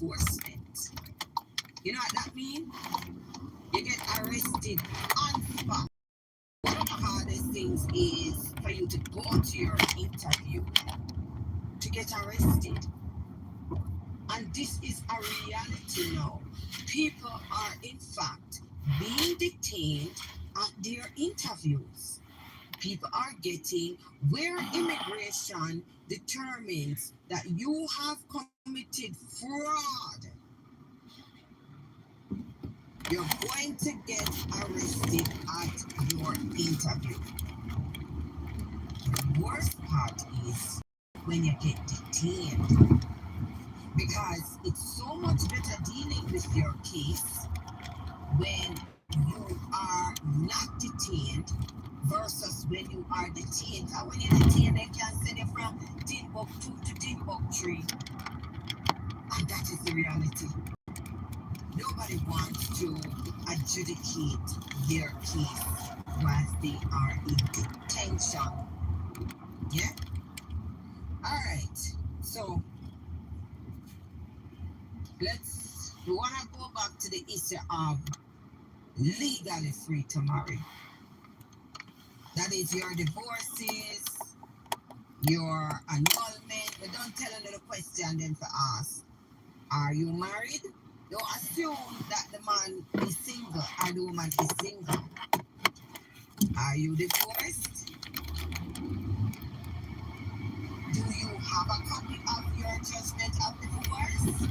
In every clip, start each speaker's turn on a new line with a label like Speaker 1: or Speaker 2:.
Speaker 1: enforcement. You know what that means? You get arrested on spot. One of the hardest things is for you to go to your interview to get arrested. And this is a reality now. People are in fact being detained at their interviews. People are getting where immigration determines that you have committed fraud. You're going to get arrested at your interview. The worst part is when you get detained, because it's so much better dealing with your case when you are not detained versus when you are detained. And when you're detained, they can send you from Timbuktu to Timbuktu, and that is the reality. Nobody wants to adjudicate their case whilst they are in detention. Yeah? Alright. So we want to go back to the issue of legally free to marry. That is your divorces, your annulment. But don't tell another question then to ask. Are you married? Don't assume that the man is single or the woman is single. Are you divorced? Do you have a copy of your judgment of divorce?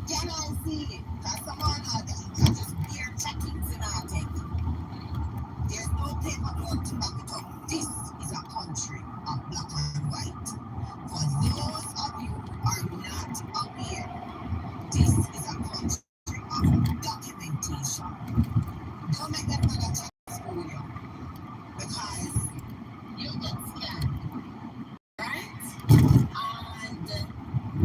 Speaker 1: Can I see it? Because someone can just bear checkings and all take. There's no paperwork to back it up. This is a country of black and white. For those of you who are not aware, this is a country of documentation. Don't make them forget to school you, because you get scammed, right? And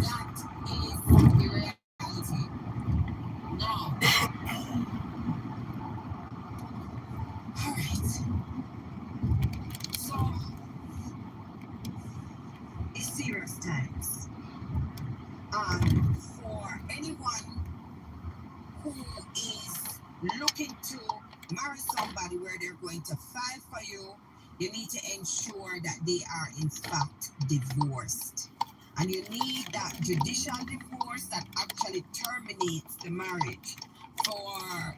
Speaker 1: that is the reality. Now, alright. So, it's serious times. For anyone who is looking to marry somebody where they're going to file for you, you need to ensure that they are in fact divorced. And you need that judicial divorce that actually terminates the marriage. For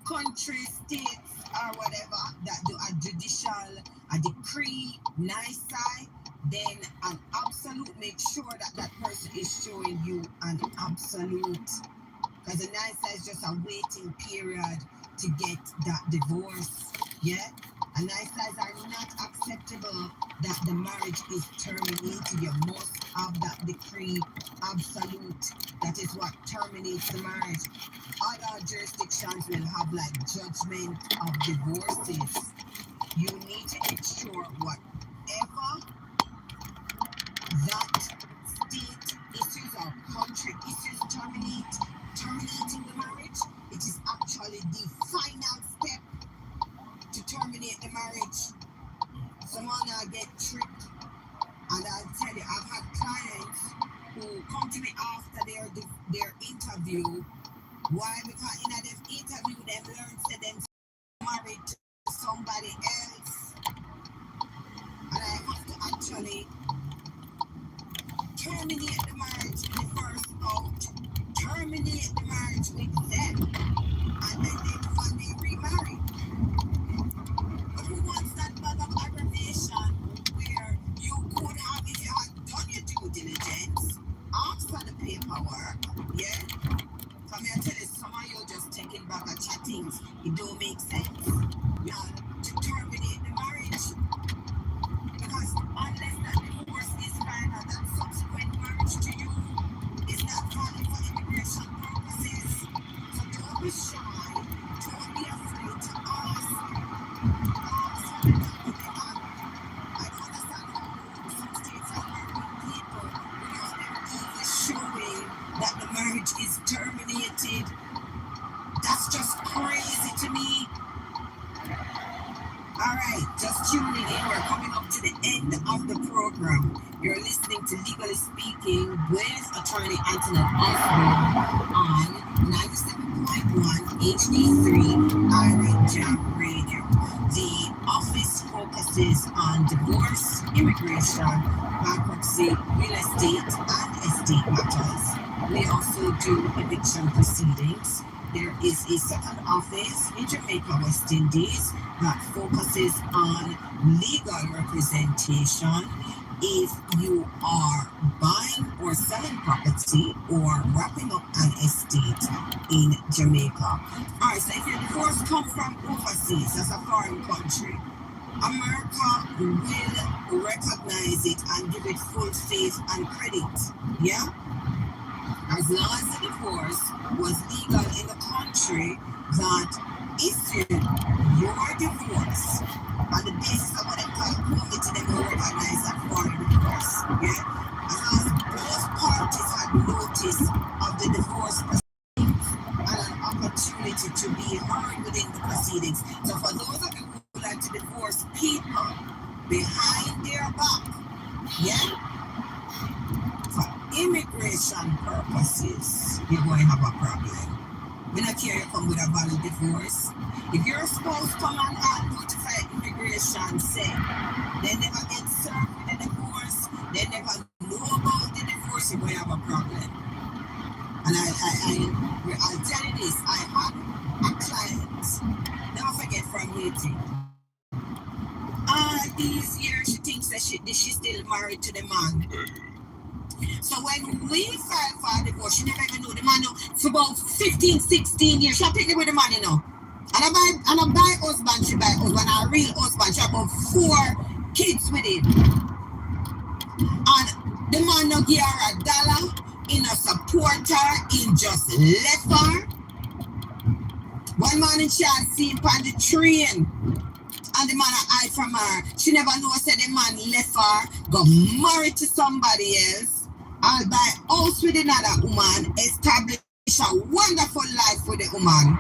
Speaker 1: countries, states, or whatever that do a decree, nice side, then an absolute, make sure that that person is showing you an absolute. Because a nice side is just a waiting period to get that divorce. Yeah? And nice sides are not acceptable that the marriage is terminated. You must have that decree absolute. That is what terminates the marriage. Other jurisdictions will have like judgment of divorces. You need to ensure whatever that state issues or country issues terminating the marriage, it is actually the final step to terminate the marriage. Someone get tricked, and I'll tell you, I've had clients who come to me after their interview. Why? Because in their interview, them learn to them married to somebody else, and I have to actually terminate the marriage in the first out, terminate the marriage with them, and then they remarry. But who wants that bag of aggravation where you could have, if you had done your due diligence, asked for the paperwork, yeah? Come here, tell you, some of you just taking back a chattings, it don't make sense. To terminate the marriage. Because unless that divorce is final, that subsequent marriage to you is not valid for immigration purposes. So don't be shy, don't be afraid to ask. For the document. I don't understand how some states are marrying people without them even showing that the marriage is terminated. That's just crazy to me. Alright, just tuning in. We're coming up to the end of the program. You're listening to Legally Speaking with attorney Antoinette Osborne on 97.1 HD3 Island Jam Radio. The office focuses on divorce, immigration, bankruptcy, real estate, and estate matters. We also do eviction proceedings. There is a second office in Jamaica, West Indies, that focuses on legal representation if you are buying or selling property or wrapping up an estate in Jamaica. All right, so if your divorce comes from overseas, as a foreign country, America will recognize it and give it full faith and credit. Yeah? As long as the divorce was legal in the country that issued your divorce, on the basis of what they call community, they will recognize that for the divorce. Yeah? As long as both parties had notice of the divorce proceedings and an opportunity to be heard within the proceedings. So for those of you who like to divorce people behind their back, yeah? For immigration purposes, you're going to have a problem. We don't care you come with a valid divorce. If your spouse come and notify immigration, say, they never get served with a divorce, they never know about the divorce, you're going to have a problem. And I'll tell you this, I had a client, never forget, from Haiti. All these years she thinks that she's still married to the man. So when we filed for a divorce, she never even knew the man for about 15, 16 years. She'll take it with the man, you know. And I buy husband, she buy husband, a real husband. She have about 4 kids with him. And the man no give her $1, he no support her, he just left her. One morning she had seen on the train. And the man hide from her. She never know said the man left her, got married to somebody else. I'll buy house with another woman, establish a wonderful life with the woman.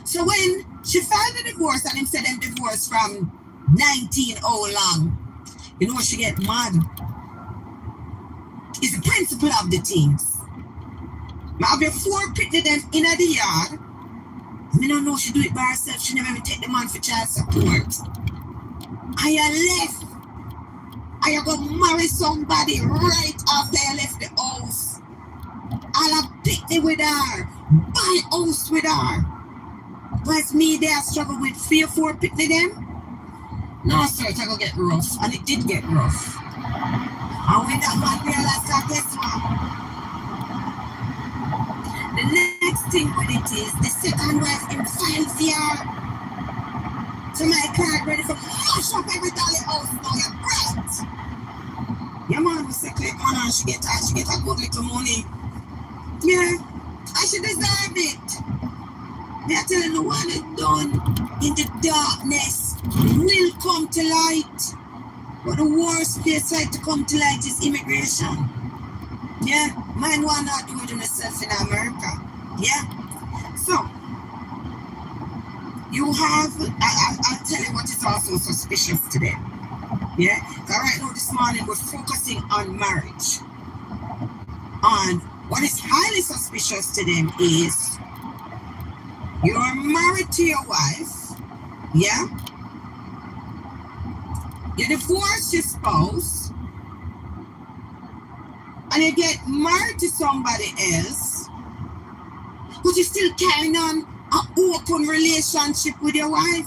Speaker 1: So when she filed the divorce and him said them divorced from 19 how long, you know she get mad. It's the principle of the things. I have your 4 picture them in the yard. I don't know she do it by herself. She never even take the man for child support. I left. I go marry somebody right after I left the house. I'll have picked it with her. Buy house with her. But me there struggle with 3 or 4 picking them. No sir, it's gonna get rough. And it did get rough. And when that man realized that, guess what? The next thing with it is the second wife in 5 years. So my card ready for mash up every dolly house now, you're bright. Your man was say click man and she get a good little money. Yeah, I should deserve it. They're telling the one is done in the darkness will come to light. But the worst place like to come to light is immigration. Yeah, mine want not do it in itself in America. Yeah. So you have, I'll tell you what is also suspicious today. Yeah, so right now this morning we're focusing on marriage. And what is highly suspicious to them is you are married to your wife, yeah? You divorce your spouse, and you get married to somebody else, but you still carrying on an open relationship with your wife.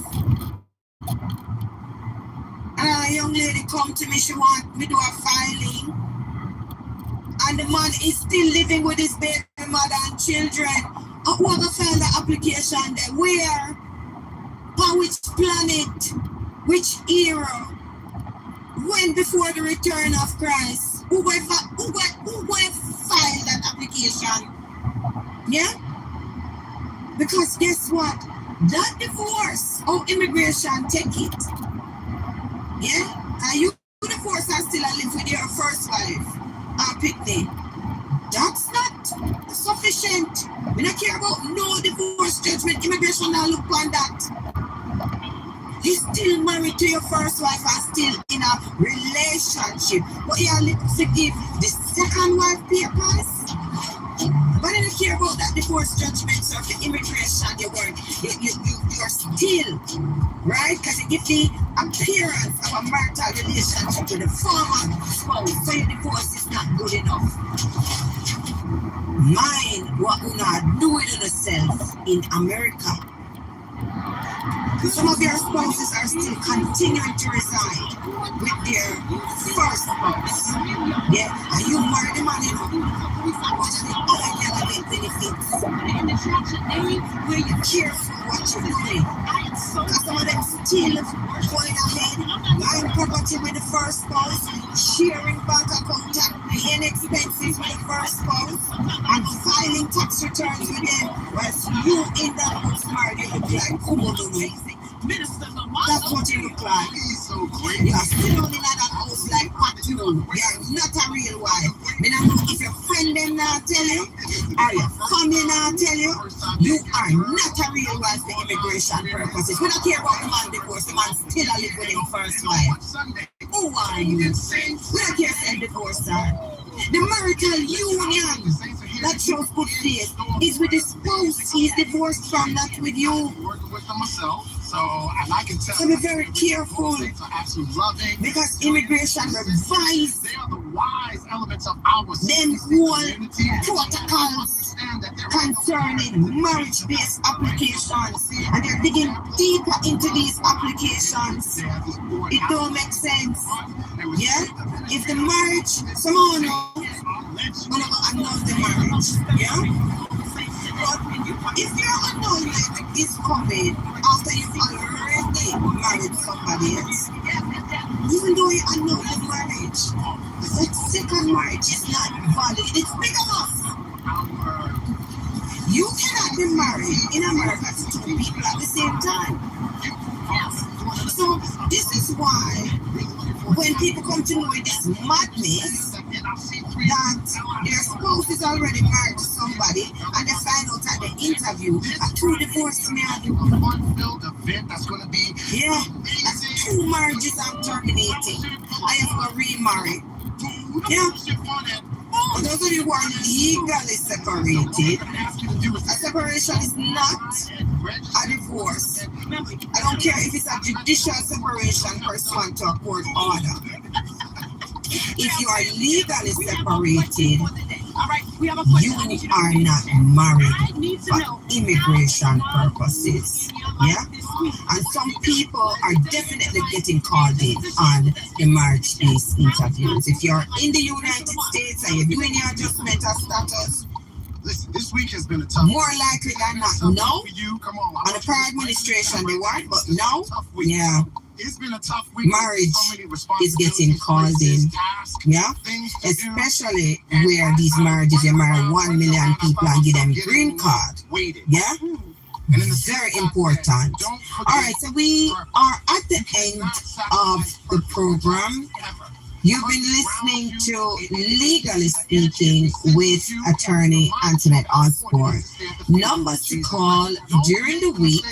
Speaker 1: And a young lady come to me, she want me to do a filing, and the man is still living with his baby mother and children. I want to file the application there. Where? On which planet? Which era? When before the return of Christ? Who will file that application? Yeah? Because guess what? That divorce or immigration take it. Yeah? And you divorce and still live with your first wife and picnic. That's not sufficient. We don't care about no divorce judgment. Immigration now look on that. You're still married to your first wife and still in in a relationship, but you are to give the second wife papers. But I don't care about that divorce judgments or the immigration you're still, right? Because you give the appearance of a marital relationship to the former spouse, so your divorce is not good enough. Mind what you not doing to yourself in America. Some of your spouses are still continuing to reside with their first spouse. Yeah, and you marry the man, you know. But the other girl get benefits. Where you care for what you're doing. Because some of them still going ahead, buying property with the first spouse, sharing bank account, paying expenses with the first spouse, and filing tax returns with them. Whereas you in that house married, you look like Komal Indian. That's what you look like. You are still in that house like Patu. You are not a real wife. Then I know if your friend them not tell you, or your family not tell you, you are not a real wife for immigration purposes. We don't care about the man divorce, the man still a live with him first wife. Who are you? We don't care if they divorce her. The marital union that shows good faith is with the spouse he is divorced from, not with you. So be very careful because immigration revives them whole protocols concerning marriage-based applications, and they're digging deeper into these applications. It don't make sense. Yeah? If the marriage, someone announce the marriage, yeah? But if your annulment is coming after you've already married somebody else, even though you annul the marriage, the second marriage is not valid. It's big enough. You cannot be married in America to two people at the same time. So this is why when people come to know this madness, that their spouse is already married to somebody and they find out at the interview a true divorce may have two marriages I'm terminating. I have to remarry. Yeah. But those of you who are legally separated, a separation is not a divorce. I don't care if it's a judicial separation pursuant to a court order. If you are legally separated, you are not married for immigration purposes. Yeah? And some people are definitely getting called in on the marriage-based interviews. If you're in the United States and you're doing your adjustment of status,
Speaker 2: listen, this week has been a tough
Speaker 1: more likely than not, no. On the prior administration they weren't, but now, yeah.
Speaker 2: It's been a tough week.
Speaker 1: Marriage is getting called in, yeah, especially where these marriages, you marry 1 million people and give them green card, yeah, very important. All right, so we are at the end of the program. You've been listening to Legally Speaking with attorney Antoinette Osborne. Numbers to call during the week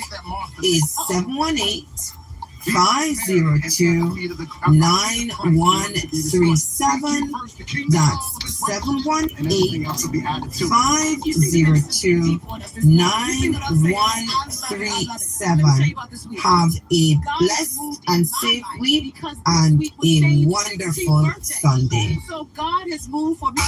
Speaker 1: is 718-502-9137. That's 718-502-9137. Have a blessed and safe week and a wonderful Sunday.
Speaker 3: So God has moved for me.